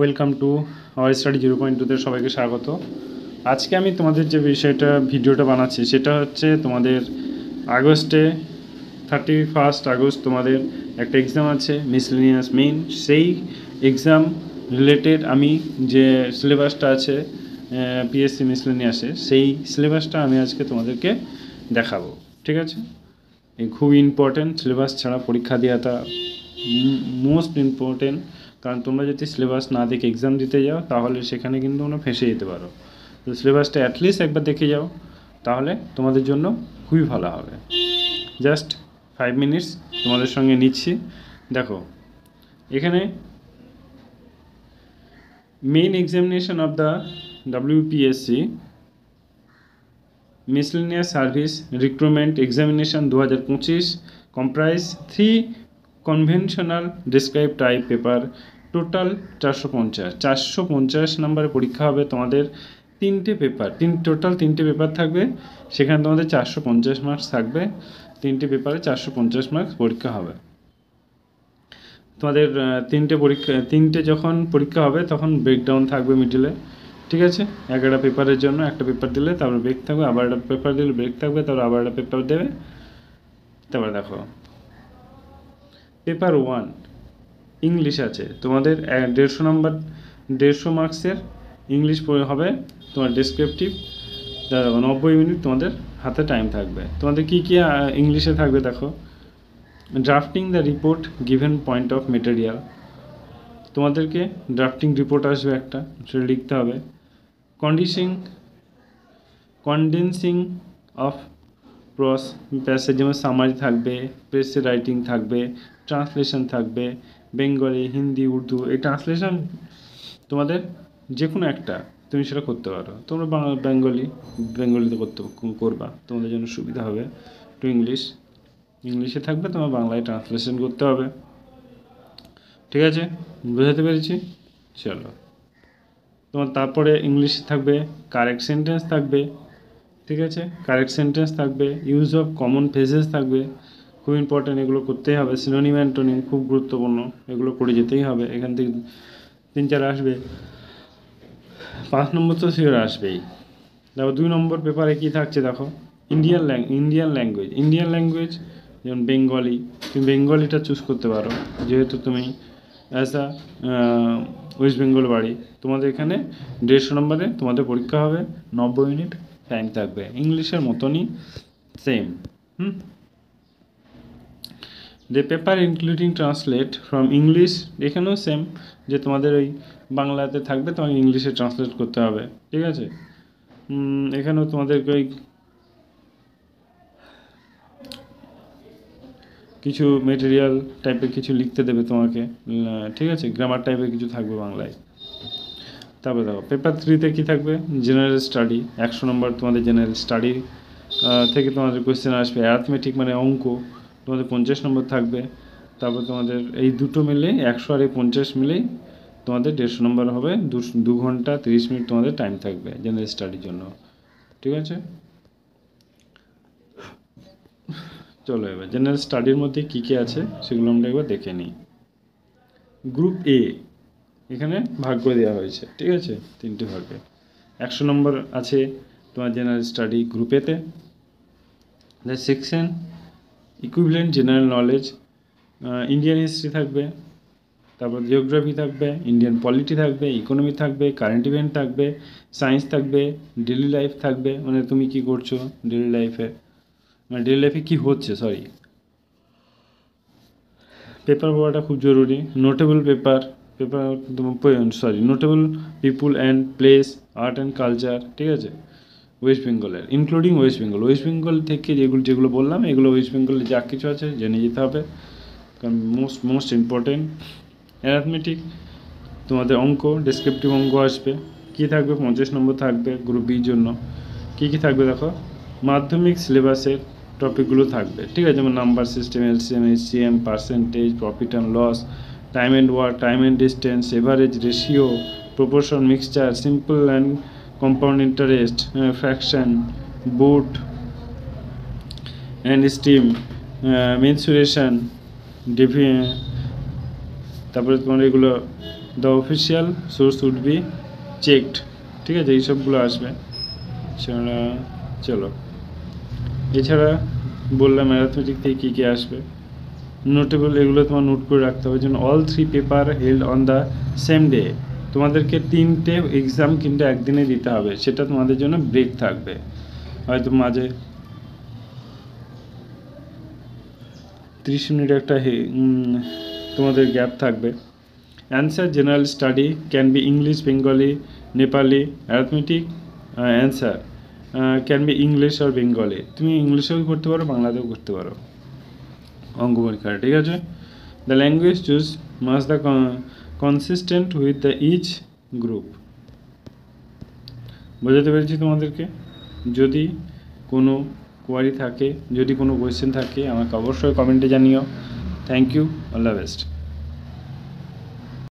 Welcome to our study 0.2-তে সবাইকে স্বাগত। আজকে আমি তোমাদের যে বিষয়টা ভিডিওটা বানাচ্ছি সেটা হচ্ছে তোমাদের আগস্টে 31 আগস্ট তোমাদের একটা এক্সাম আছে মিসলেনিয়াস মেইন। সেই এক্সাম রিলেটেড আমি যে সিলেবাসটা আছে পিএসসি মিসলেনিয়াসে সেই সিলেবাসটা আমি আজকে তোমাদেরকে দেখাবো। ঠিক আছে, এই খুব ইম্পর্টেন্ট, সিলেবাস ছাড়া পরীক্ষা দেওয়াটা মোস্ট ইম্পর্টেন্ট। কারণ তোমরা যদি সিলেবাস না দেখে এক্সাম দিতে যাও তাহলে সেখানে কিন্তু তোমরা ফেঁসে যেতে পারো। তো সিলেবাসটা অ্যাটলিস্ট একবার দেখে যাও, তাহলে তোমাদের জন্য খুবই ভালো হবে। জাস্ট 5 মিনিটস তোমাদের সঙ্গে নিচ্ছি। দেখো এখানে main examination of the WPSC miscellaneous service recruitment examination 2025 comprise 3 conventional describe type paper. Total 450 নম্বরে পরীক্ষা হবে তোমাদের। টোটাল তিনটে পেপার থাকবে, সেখানে তোমাদের 450 মার্কস থাকবে। তিনটে পেপারে 450 মার্কস পরীক্ষা হবে তোমাদের। তিনটে যখন পরীক্ষা হবে তখন ব্রেকডাউন থাকবে মিডিলে। ঠিক আছে, 11টা পেপারের জন্য একটা পেপার দিলে তারপর ব্রেক থাকবে, আবার একটা পেপার দিলে ব্রেক থাকবে, তারপর আবার একটা পেপার দেবে। তারপরে দেখো পেপার 1 ইংলিশ আছে তোমাদের 150 নম্বর, 150 মার্কসের ইংলিশ হবে তোমার ডেসক্রিপটিভ। 90 মিনিট তোমাদের হাতে টাইম থাকবে। তোমাদের কী কী ইংলিশে থাকবে দেখো। Drafting the report given point of material, তোমাদেরকে ড্রাফটিং রিপোর্ট আসবে একটা, সেটা লিখতে হবে। কন্ডেন্সিং অফ প্যাসেজ, যেমন সামারি থাকবে, প্রেসে রাইটিং থাকবে, ট্রান্সলেশন থাকবে, বেঙ্গলি, হিন্দি, উর্দু। এই ট্রান্সলেশন তোমাদের যে কোনো একটা তুমি সেটা করতে পারো। তোমরা বেঙ্গলিতে করবা, তোমাদের জন্য সুবিধা হবে। টু ইংলিশে থাকবে, তোমার বাংলায় ট্রান্সলেশন করতে হবে। ঠিক আছে, বোঝাতে পেরেছি? চলো, তোমার তারপরে ইংলিশে থাকবে কারেক্ট সেন্টেন্স থাকবে। ঠিক আছে, কারেক্ট সেন্টেন্স থাকবে, ইউজ অফ কমন ফ্রেজেস থাকবে, খুব ইম্পর্টেন্ট, এগুলো করতেই হবে। সিনোনিম অ্যান্টোনিম খুব গুরুত্বপূর্ণ, এগুলো করে যেতেই হবে। এখান থেকে 3-4 আসবে, 5 নম্বর তো শিওর আসবেই। দেখো 2 নম্বর পেপারে কী থাকছে দেখো, ইন্ডিয়ান ল্যাঙ্গুয়েজ, যেমন বেঙ্গলি। তুমি বেঙ্গলিটা চুজ করতে পারো, যেহেতু তুমি অ্যাজ আ ওয়েস্ট বেঙ্গল বাড়ি। তোমাদের এখানে 150 নম্বরে তোমাদের পরীক্ষা হবে, 90 মিনিট টাইম থাকবে। ইংলিশের মতনই same. The paper including translate from English, এখানেও সেম, যে তোমাদের ওই বাংলাতে থাকবে, তোমাকে ইংলিশে ট্রান্সলেট করতে হবে। ঠিক আছে, এখানেও তোমাদেরকে ওই কিছু মেটেরিয়াল টাইপের কিছু লিখতে দেবে তোমাকে। ঠিক আছে, গ্রামার টাইপের কিছু থাকবে বাংলায়। তারপরে দেখো পেপার 3-তে কী থাকবে, জেনারেল স্টাডি। 100 নম্বর তোমাদের জেনারেল স্টাডি থেকে তোমাদের কোয়েশ্চেন আসবে। অ্যারিথমেটিক মানে অঙ্ক, তোমাদের 50 নম্বর থাকবে। তারপর তোমাদের এই দুটো মিলে 100 আর 50 মিলেই তোমাদের 150 নম্বর হবে। 2 ঘন্টা 30 মিনিট তোমাদের টাইম থাকবে জেনারেল স্টাডির জন্য। ঠিক আছে, চলো এবার জেনারেল স্টাডির মধ্যে কী কী আছে সেগুলো আমরা একবার দেখে নিই। গ্রুপ এ এখানে ভাগ করে দেওয়া হয়েছে। ঠিক আছে, 3টে ভাগে। 100 নম্বর আছে তোমার জেনারেল স্টাডি গ্রুপ এতে। The section equivalent general knowledge, Indian history থাকবে, তারপর জিওগ্রাফি থাকবে, ইন্ডিয়ান পলিটি থাকবে, ইকোনমি থাকবে, কারেন্ট ইভেন্ট থাকবে, সায়েন্স থাকবে, ডেলি লাইফ থাকবে, মানে তুমি কী করছো ডেলি লাইফে, মানে ডেলি লাইফে কী হচ্ছে, পেপার পড়াটা খুব জরুরি। Notable notable people and place, art and culture. ঠিক আছে, ওয়েস্ট বেঙ্গলের, ইনক্লুডিং ওয়েস্ট বেঙ্গল থেকে যেগুলো বললাম, এগুলো ওয়েস্ট বেঙ্গলে যা কিছু আছে জেনে যেতে হবে, কারণ মোস্ট ইম্পর্টেন্ট। অ্যারিথমেটিক তোমাদের অঙ্ক, ডেসক্রিপটিভ অঙ্ক আসবে। কী থাকবে, 50 নম্বর থাকবে গ্রুপ বির জন্য। কী থাকবে দেখো, মাধ্যমিক সিলেবাসের টপিকগুলো থাকবে। ঠিক আছে, যেমন number system, LCM, HCM, percentage, profit and loss, time and work, time and distance, average, ratio, proportion, mixture, simple and compound interest, fraction, boat and stream, mensuration, তারপরে তোমার এগুলো the official source would be checked, ঠিক আছে, এইসবগুলো আসবে। চলো, এছাড়া বললাম অ্যারিথমেটিক থেকে কী কী আসবে। নোটেবল, এগুলো তোমার নোট করে রাখতে হবে। যেন all 3 paper held on the same day, তোমাদেরকে 3টে এক্সাম কিন্তু একদিনে দিতে হবে, সেটা তোমাদের জন্য ব্রেক থাকবে, হয়তো মাঝে 30 মিনিট একটা তোমাদের গ্যাপ থাকবে। Answer general study can be English, Bengali, Nepali. Arithmetic answer can be English আর বেঙ্গলি, তুমি ইংলিশেও করতে পারো, বাংলাতেও করতে পারো অঙ্ক পরীক্ষাটা, ঠিক আছে। The language choose must the consistent with the each group. বোঝাতে পেরেছি তোমাদেরকে? যদি কোনো কোয়ারি থাকে, যদি কোনো কোয়েশ্চেন থাকে, আমাকে অবশ্যই কমেন্টে জানিও। Thank you, all the best.